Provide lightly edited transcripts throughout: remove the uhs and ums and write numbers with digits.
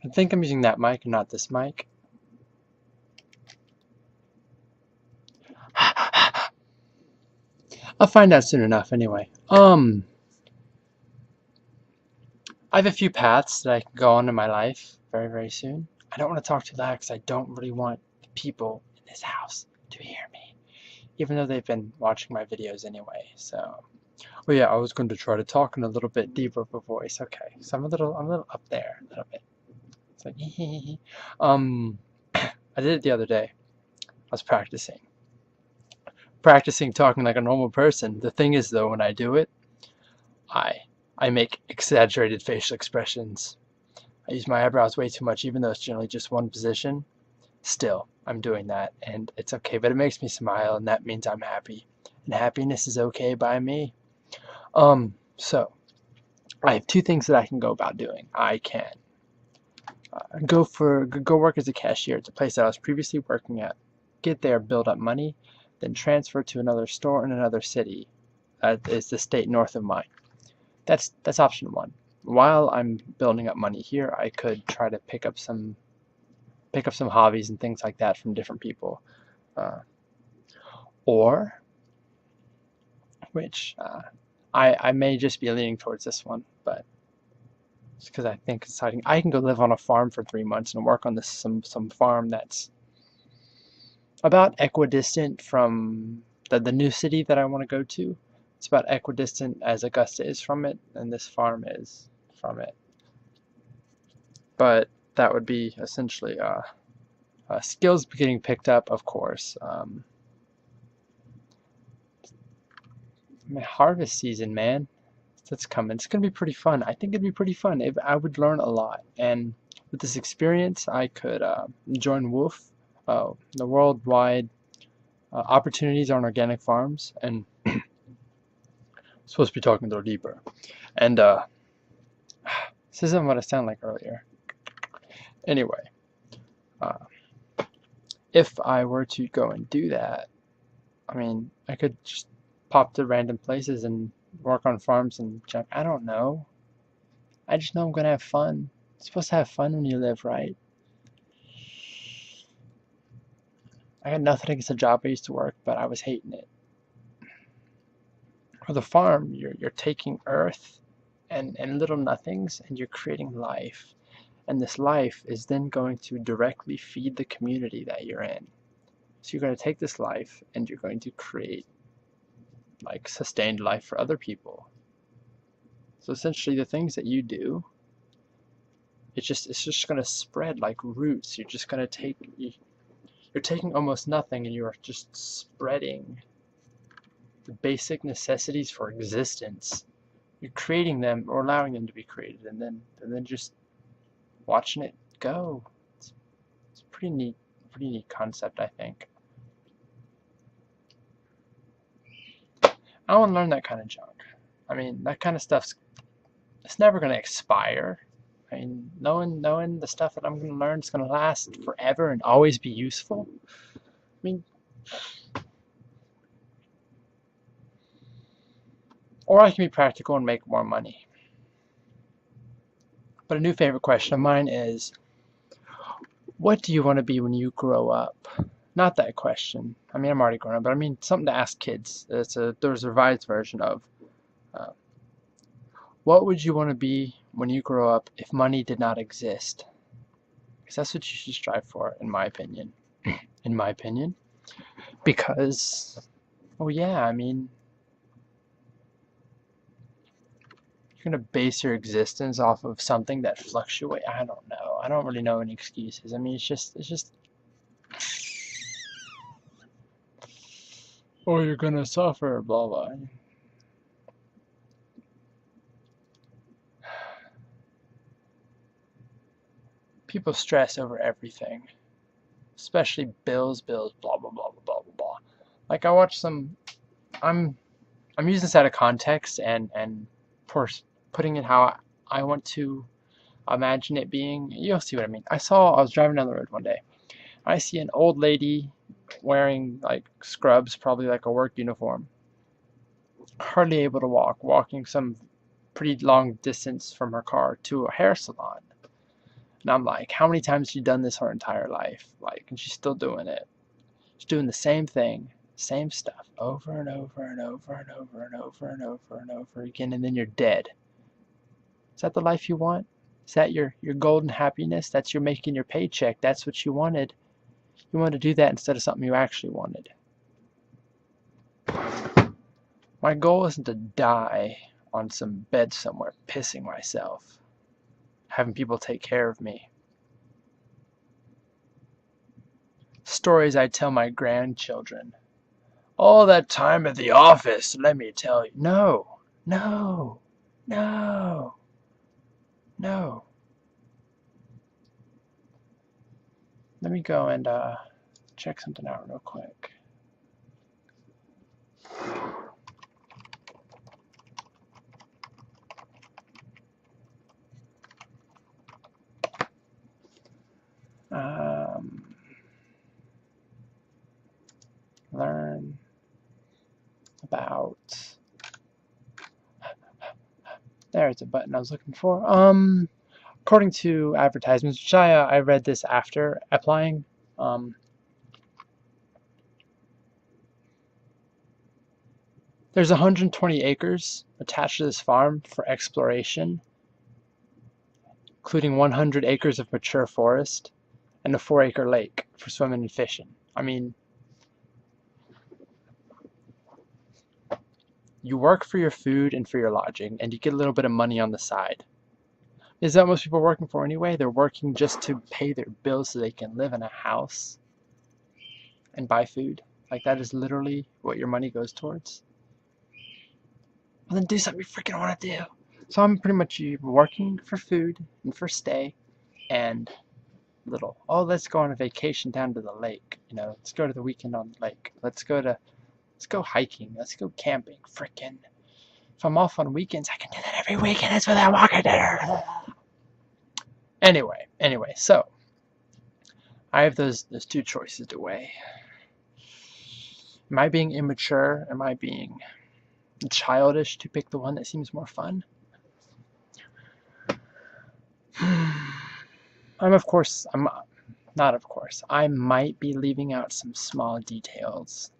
I think I'm using that mic and not this mic. I'll find out soon enough anyway. I have a few paths that I can go on in my life very, very soon. I don't want to talk too loud because I don't really want the people in this house to hear me, even though they've been watching my videos anyway. So, oh yeah, I was going to try to talk in a little bit deeper of a voice. Okay, so I'm a little up there, a little bit. It's like, I did it the other day. I was practicing talking like a normal person. The thing is, though, when I do it, I I make exaggerated facial expressions. I use my eyebrows way too much, even though it's generally just one position. Still, I'm doing that, and it's okay. But it makes me smile, and that means I'm happy. And happiness is okay by me. So I have two things that I can go about doing. I can go work as a cashier at the place that I was previously working at. Get there, build up money, then transfer to another store in another city. Is the state north of mine. That's option one. While I'm building up money here, I could try to pick up some hobbies and things like that from different people, or which I may just be leaning towards this one, but it's because I think it's exciting. I can go live on a farm for 3 months and work on this some farm that's about equidistant from the new city that I want to go to. It's about equidistant as Augusta is from it, and this farm is from it. But that would be essentially skills getting picked up, of course. Harvest season, man, that's coming. It's gonna be pretty fun. I think it'd be pretty fun. I would learn a lot, and with this experience, I could join WOOF, the worldwide opportunities on organic farms, and supposed to be talking a little deeper. And this isn't what I sound like earlier. Anyway, if I were to go and do that, I mean, I could just pop to random places and work on farms and junk. I don't know. I just know I'm gonna have fun. You're supposed to have fun when you live, right? I got nothing against the job I used to work, but I was hating it. For the farm, you're taking earth and little nothings, and you're creating life. And this life is then going to directly feed the community that you're in. So you're going to take this life and you're going to create like sustained life for other people. So essentially the things that you do, it's just going to spread like roots. You're just going to you're taking almost nothing and you're just spreading the basic necessities for existence. You're creating them or allowing them to be created, and then just watching it go. It's a pretty neat concept, I think. I want to learn that kind of junk. I mean, that kind of it's never going to expire. I mean, knowing the stuff that I'm going to learn is going to last forever and always be useful. I mean, or I can be practical and make more money. But a new favorite question of mine is, what do you want to be when you grow up? Not that question. I mean, I'm already grown up, but I mean something to ask kids. There's a revised version of, what would you want to be when you grow up if money did not exist? Because that's what you should strive for, in my opinion. In my opinion. Because, oh yeah, I mean, you're going to base your existence off of something that fluctuates. I don't know. I don't really know any excuses. I mean, it's just or you're gonna suffer, blah blah. People stress over everything, especially bills, blah blah blah blah blah blah. Like I watched some. I'm using this out of context and putting it how I want to imagine it being. You'll see what I mean. I was driving down the road one day. I see an old lady wearing like scrubs, probably like a work uniform, hardly able to walking some pretty long distance from her car to a hair salon. And I'm like, how many times has she done this her entire life? Like, and she's still doing it. She's doing the same thing, same stuff, over and over and over and over and over and over and over again, and then you're dead. Is that the life you want? Is that your golden happiness? That's your making your paycheck. That's what you wanted. You want to do that instead of something you actually wanted. My goal isn't to die on some bed somewhere pissing myself, having people take care of me. Stories I tell my grandchildren. All that time at the office, let me tell you. No, no, no, no. Let me go and check something out real quick. Learn about. There's a button I was looking for. According to advertisements, which I read this after applying. There's 120 acres attached to this farm for exploration, including 100 acres of mature forest and a 4-acre lake for swimming and fishing. I mean, you work for your food and for your lodging, and you get a little bit of money on the side. Is that what most people are working for anyway? They're working just to pay their bills so they can live in a house and buy food. Like, that is literally what your money goes towards. Well, then do something you freaking want to do. So I'm pretty much working for food and for stay and little. Oh, let's go on a vacation down to the lake. You know, let's go to the weekend on the lake. Let's go hiking. Let's go camping. Frickin'. If I'm off on weekends, I can do that every weekend. That's what I walk dinner. Anyway, so I have those two choices to weigh. Am I being immature? Am I being childish to pick the one that seems more fun? I'm not of course. I might be leaving out some small details.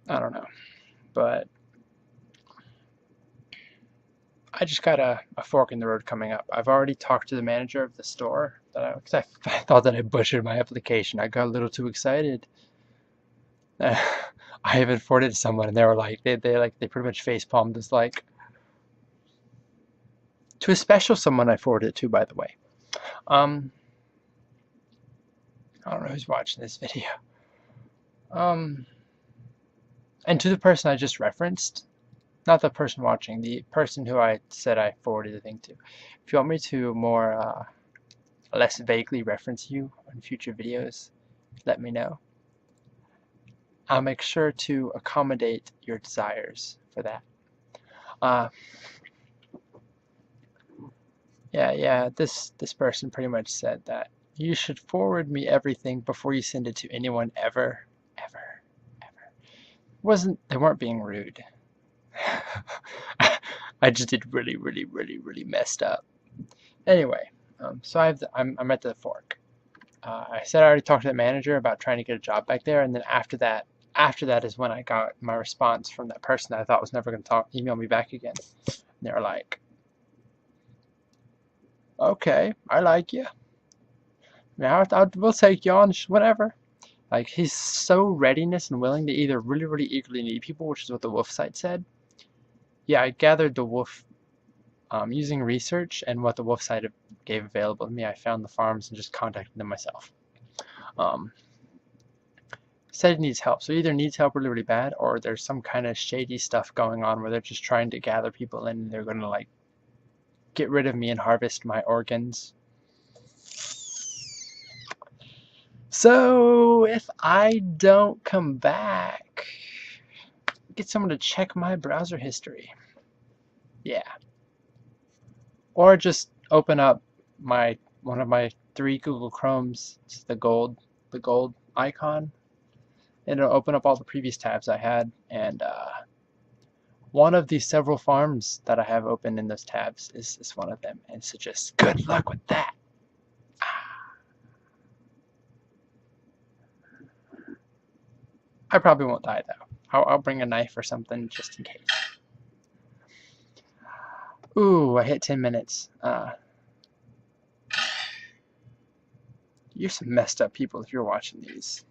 I don't know, but I just got a fork in the road coming up. I've already talked to the manager of the store because I thought that I butchered my application. I got a little too excited. I even forwarded it to someone, and they were like, they pretty much face palmed this, like, to a special someone I forwarded it to, by the way. I don't know who's watching this video. And to the person I just referenced, not the person watching, the person who I said I forwarded the thing to. If you want me to more less vaguely reference you in future videos, let me know. I'll make sure to accommodate your desires for that. Yeah, this person pretty much said that you should forward me everything before you send it to anyone ever. They weren't being rude. I just did really messed up. Anyway, so I'm at the fork. I said I already talked to the manager about trying to get a job back there, and then after that is when I got my response from that person that I thought was never going to email me back again. And they were like, "Okay, I like you. Now we'll take you on, whatever." Like, he's so readiness and willing to either really eagerly need people, which is what the Wolf site said. Yeah, I gathered the Wolf using research and what the Wolf site gave available to me. I found the farms and just contacted them myself. Said he needs help. So either needs help really bad, or there's some kind of shady stuff going on where they're just trying to gather people in and they're going to, like, get rid of me and harvest my organs. So if I don't come back, get someone to check my browser history. Yeah. Or just open up one of my 3 Google Chromes. It's the gold icon. And it'll open up all the previous tabs I had, and One of the several farms that I have open in those tabs is one of them. And so just good luck with that. I probably won't die though. I'll bring a knife or something just in case. Ooh, I hit 10 minutes. You're some messed up people if you're watching these.